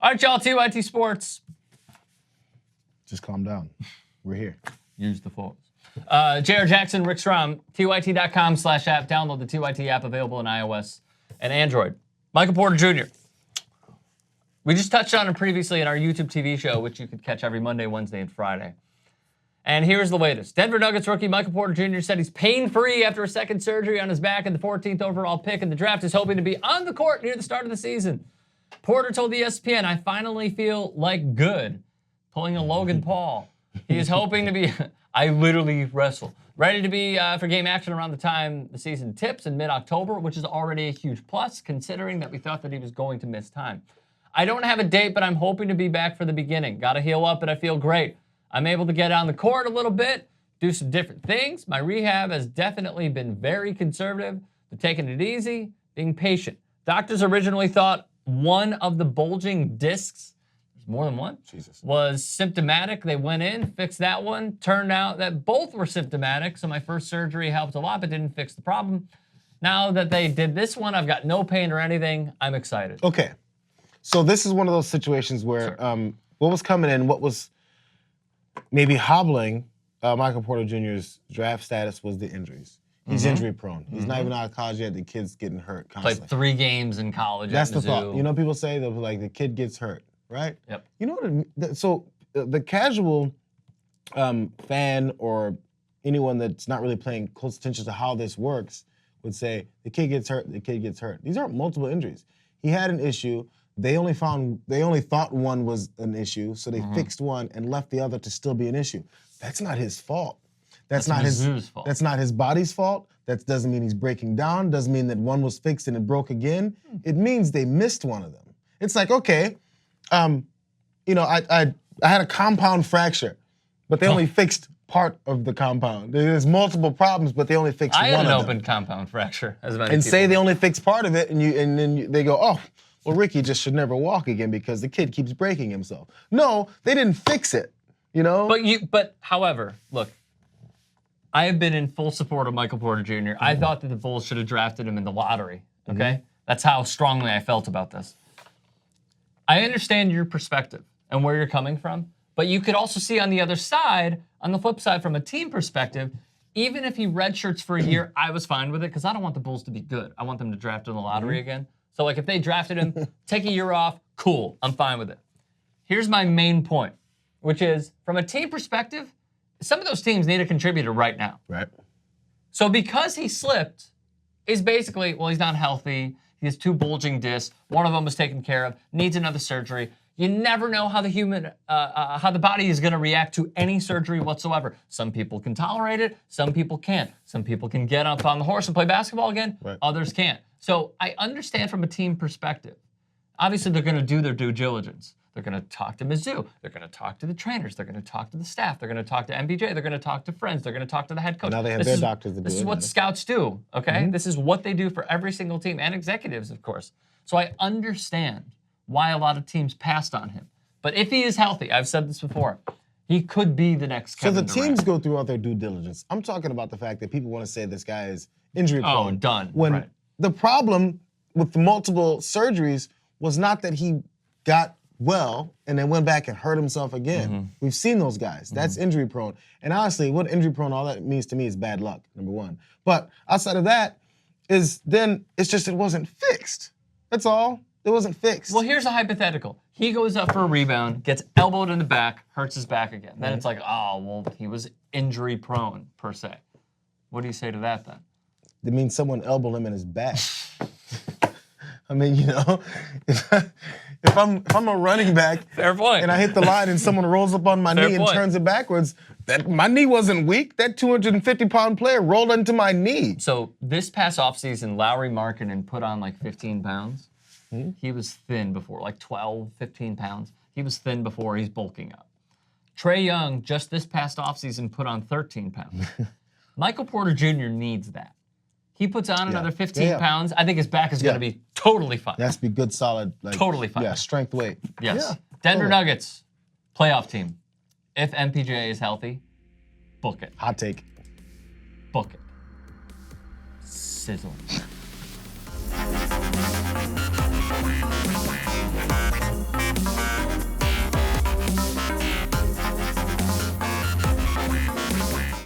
All right, y'all, TYT Sports. Just calm down. We're here. Use the phones. Jayar Jackson, Rick Strom, tyt.com/app. Download the TYT app, available on iOS and Android. Michael Porter Jr. We just touched on him previously in our YouTube TV show, which you could catch every Monday, Wednesday, and Friday. And here's the latest. Denver Nuggets rookie Michael Porter Jr. said he's pain-free after a second surgery on his back and the 14th overall pick in the draft is hoping to be on the court near the start of the season. Porter told ESPN, "I finally feel like good," pulling a Logan Paul. He is hoping to be, I literally wrestle, ready to be for game action around the time the season tips in mid-October, which is already a huge plus, considering that we thought that he was going to miss time. "I don't have a date, but I'm hoping to be back for the beginning. Got to heal up, but I feel great. I'm able to get on the court a little bit, do some different things. My rehab has definitely been very conservative, but taking it easy, being patient. Doctors originally thought one of the bulging discs, there's more than one, was symptomatic. They went in, fixed that one. Turned out that both were symptomatic, so my first surgery helped a lot, but didn't fix the problem. Now that they did this one, I've got no pain or anything. I'm excited." Okay. So this is one of those situations where what was coming in, what was maybe hobbling Michael Porter Jr.'s draft status was the injuries. He's injury prone. He's not even out of college yet. The kid's getting hurt constantly. Played 3 games in college. That's at the Mizzou. thought. You know, people say that like the kid gets hurt, right? Yep. You know what? So the casual fan or anyone that's not really paying close attention to how this works would say the kid gets hurt. The kid gets hurt. These aren't multiple injuries. He had an issue. They only thought one was an issue, so they fixed one and left the other to still be an issue. That's not his fault. That's not Mizzou's fault. That's not his body's fault. That doesn't mean he's breaking down. Doesn't mean that one was fixed and it broke again. It means they missed one of them. It's like, okay, you know, I had a compound fracture, but they only fixed part of the compound. There's multiple problems, but they only fixed one of them. I had an open compound fracture. And say they only fixed part of it, and then they go, oh, well, Ricky just should never walk again because the kid keeps breaking himself. No, they didn't fix it, you know? But however, look, I have been in full support of Michael Porter Jr. I thought that the Bulls should have drafted him in the lottery, okay? That's how strongly I felt about this. I understand your perspective and where you're coming from, but you could also see on the other side, on the flip side, from a team perspective, even if he redshirts for a year, I was fine with it because I don't want the Bulls to be good. I want them to draft in the lottery again. So like if they drafted him, take a year off, cool, I'm fine with it. Here's my main point, which is from a team perspective, some of those teams need a contributor right now. Right. So because he slipped, is basically, well, he's not healthy, he has 2 bulging discs, one of them was taken care of, needs another surgery. You never know how the body is gonna react to any surgery whatsoever. Some people can tolerate it, some people can't. Some people can get up on the horse and play basketball again, others can't. So I understand from a team perspective. Obviously, they're gonna do their due diligence. They're gonna talk to Mizzou, they're gonna talk to the trainers, they're gonna talk to the staff, they're gonna talk to MPJ, they're gonna talk to friends, they're gonna talk to the head coach. Now they have their doctors to do it. This is what scouts do, okay? This is what they do for every single team, and executives, of course. So I understand why a lot of teams passed on him. But if he is healthy, I've said this before, he could be the next Kevin So the Durant. teams go through all their due diligence. I'm talking about the fact that people want to say this guy is injury prone. Oh, done. When the problem with the multiple surgeries was not that he got well and then went back and hurt himself again. We've seen those guys. That's injury prone. And honestly, what injury prone, all that means to me is bad luck, number one. But outside of that, it's just it wasn't fixed. That's all. It wasn't fixed. Well, here's a hypothetical. He goes up for a rebound, gets elbowed in the back, hurts his back again. Then it's like, oh, well, he was injury prone, per se. What do you say to that then? It means someone elbowed him in his back. I mean, you know, if I'm a running back Fair point. and I hit the line and someone rolls up on my knee and turns it backwards, my knee wasn't weak. That 250-pound player rolled into my knee. So this past offseason, Lowry Markkanen put on like 15 pounds. He was thin before, like 12, 15 pounds. He was thin before, he's bulking up. Trae Young, just this past offseason, put on 13 pounds. Michael Porter Jr. needs that. He puts on another 15 pounds. I think his back is going to be totally fine. That's be good, solid. Like, totally fine. Yeah, strength weight. Yes. Yeah, Denver Nuggets, playoff team. If MPJ is healthy, book it. Hot take. Book it. Sizzling.